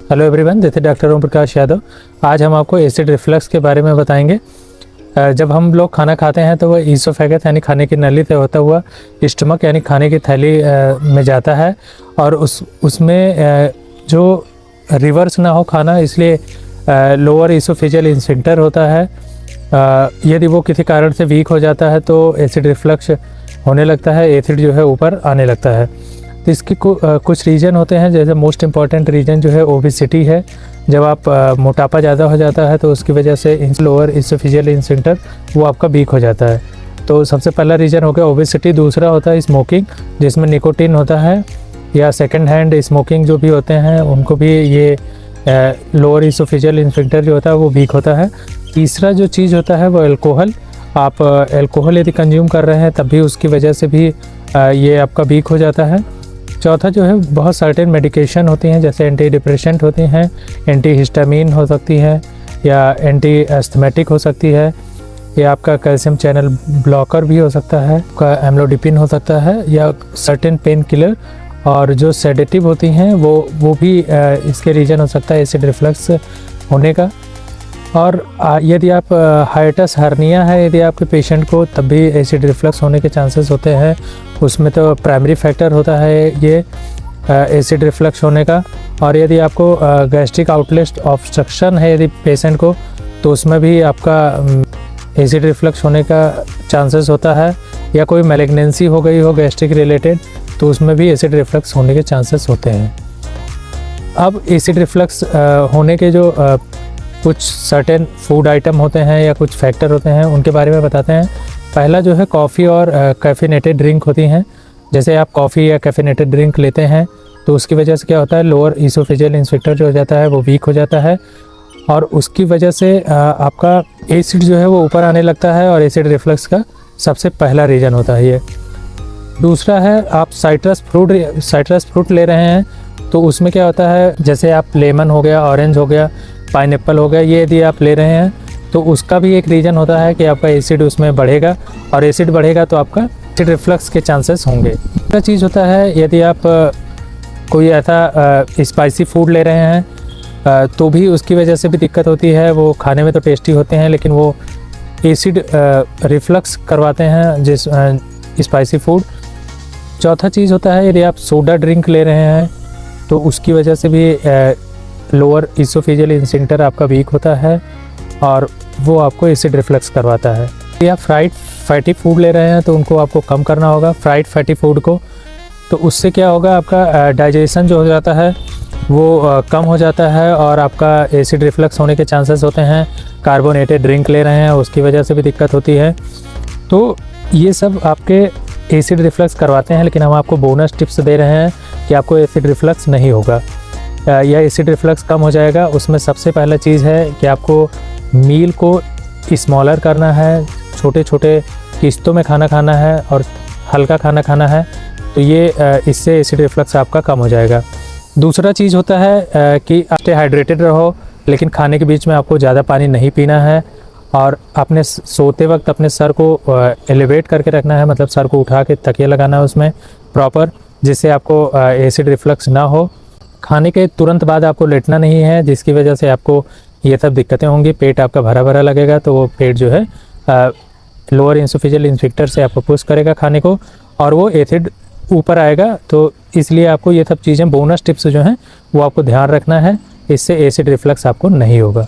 Hello everyone, this is doctor Om Prakash Yadav. आज हम आपको एसिड रिफ्लक्स के बारे में बताएंगे। जब हम लोग खाना खाते हैं तो वह ईसोफेगस यानी खाने की नली से होता हुआ स्टमक यानी खाने की थैली में जाता है और उसमें जो रिवर्स ना हो खाना, इसलिए लोअर ईसोफेजियल इंस्फिंक्टर होता है। यदि वो किसी कारण से वीक हो जाता है तो एसिड रिफ्लक्स होने लगता है, एसिड जो है ऊपर आने लगता है। तो इसके कुछ रीज़न होते हैं, जैसे मोस्ट इम्पॉर्टेंट रीज़न जो है ओबेसिटी है। जब आप मोटापा ज़्यादा हो जाता है तो उसकी वजह से लोअर ईसोफेजियल इंस्फिंक्टर वो आपका वीक हो जाता है। तो सबसे पहला रीज़न हो गया ओबेसिटी। दूसरा होता है स्मोकिंग, जिसमें निकोटीन होता है, या सेकंड हैंड स्मोकिंग जो भी होते हैं उनको भी ये लोअर ईसोफेजियल इंस्फिंक्टर जो होता है वो वीक होता है। तीसरा जो चीज़ होता है वो अल्कोहल। आप अल्कोहल यदि कंज्यूम कर रहे हैं तब भी उसकी वजह से भी ये आपका वीक हो जाता है। चौथा जो है बहुत सर्टेन मेडिकेशन होती हैं, जैसे एंटी डिप्रेसेंट होती हैं, एंटी हिस्टामिन हो सकती है, या एंटी एस्थमेटिक हो सकती है, या आपका कैल्शियम चैनल ब्लॉकर भी हो सकता है, आपका एम्लोडिपिन हो सकता है, या सर्टेन पेन किलर और जो सेडेटिव होती हैं वो भी इसके रीज़न हो सकता है एसिड रिफ्लक्स होने का। और यदि आप हाइटस हर्निया है यदि आपके पेशेंट को, तब भी एसिड रिफ्लक्स होने के चांसेस होते हैं। उसमें तो प्राइमरी फैक्टर होता है ये एसिड रिफ्लक्स होने का। और यदि आपको गैस्ट्रिक आउटलेट ऑब्स्ट्रक्शन है यदि पेशेंट को, तो उसमें भी आपका एसिड रिफ्लक्स होने का चांसेस होता है। या कोई मैलिग्नेंसी हो गई हो गैस्ट्रिक रिलेटेड, तो उसमें भी एसिड रिफ्लक्स होने के चांसेस होते हैं। अब एसिड रिफ्लक्स होने के जो कुछ सर्टेन फूड आइटम होते हैं या कुछ फैक्टर होते हैं उनके बारे में बताते हैं। पहला जो है कॉफ़ी और कैफिनेटेड ड्रिंक होती हैं। जैसे आप कॉफ़ी या कैफिनेटेड ड्रिंक लेते हैं तो उसकी वजह से क्या होता है, लोअर ईसोफेजियल इंस्फिंक्टर जो हो जाता है वो वीक हो जाता है और उसकी वजह से आपका एसिड जो है वो ऊपर आने लगता है और एसिड रिफ्लक्स का सबसे पहला रीज़न होता है ये। दूसरा है आप साइट्रस फ्रूट ले रहे हैं तो उसमें क्या होता है, जैसे आप लेमन हो गया, ऑरेंज हो गया, पाइनएप्पल हो गया, ये यदि आप ले रहे हैं तो उसका भी एक रीज़न होता है कि आपका एसिड उसमें बढ़ेगा और एसिड बढ़ेगा तो आपका एसिड रिफ्लक्स के चांसेस होंगे। दूसरा चीज़ होता है यदि आप कोई ऐसा स्पाइसी फूड ले रहे हैं तो भी उसकी वजह से भी दिक्कत होती है। वो खाने में तो टेस्टी होते हैं लेकिन वो एसिड रिफ्लक्स करवाते हैं जिस स्पाइसी फूड। चौथा चीज़ होता है यदि आप सोडा ड्रिंक ले रहे हैं तो उसकी वजह से भी लोअर ईसोफेजियल इंस्फिंक्टर आपका वीक होता है और वो आपको एसिड रिफ्लक्स करवाता है। यदि आप फ्राइड फैटी फूड ले रहे हैं तो उनको आपको कम करना होगा, फ्राइड फैटी फूड को। तो उससे क्या होगा, आपका डाइजेशन जो हो जाता है वो कम हो जाता है और आपका एसिड रिफ्लक्स होने के चांसेस होते हैं। कार्बोनेटेड ड्रिंक ले रहे हैं उसकी वजह से भी दिक्कत होती है। तो ये सब आपके एसिड रिफ्लक्स करवाते हैं, लेकिन हम आपको बोनस टिप्स दे रहे हैं कि आपको एसिड रिफ्लक्स नहीं होगा या एसिड रिफ्लक्स कम हो जाएगा। उसमें सबसे पहला चीज़ है कि आपको मील को स्मॉलर करना है, छोटे छोटे किस्तों में खाना खाना है और हल्का खाना खाना है। तो ये इससे एसिड रिफ्लक्स आपका कम हो जाएगा। दूसरा चीज़ होता है कि आप हाइड्रेटेड रहो, लेकिन खाने के बीच में आपको ज़्यादा पानी नहीं पीना है और अपने सोते वक्त अपने सर को एलिवेट करके रखना है, मतलब सर को उठा के तकिया लगाना है उसमें प्रॉपर, जिससे आपको एसिड रिफ्लक्स ना हो। खाने के तुरंत बाद आपको लेटना नहीं है, जिसकी वजह से आपको ये सब दिक्कतें होंगी। पेट आपका भरा भरा लगेगा तो वो पेट जो है लोअर ईसोफेजियल इंस्फिंक्टर से आपको पुश करेगा खाने को और वो एसिड ऊपर आएगा। तो इसलिए आपको ये सब चीज़ें बोनस टिप्स जो हैं वो आपको ध्यान रखना है, इससे एसिड रिफ्लक्स आपको नहीं होगा।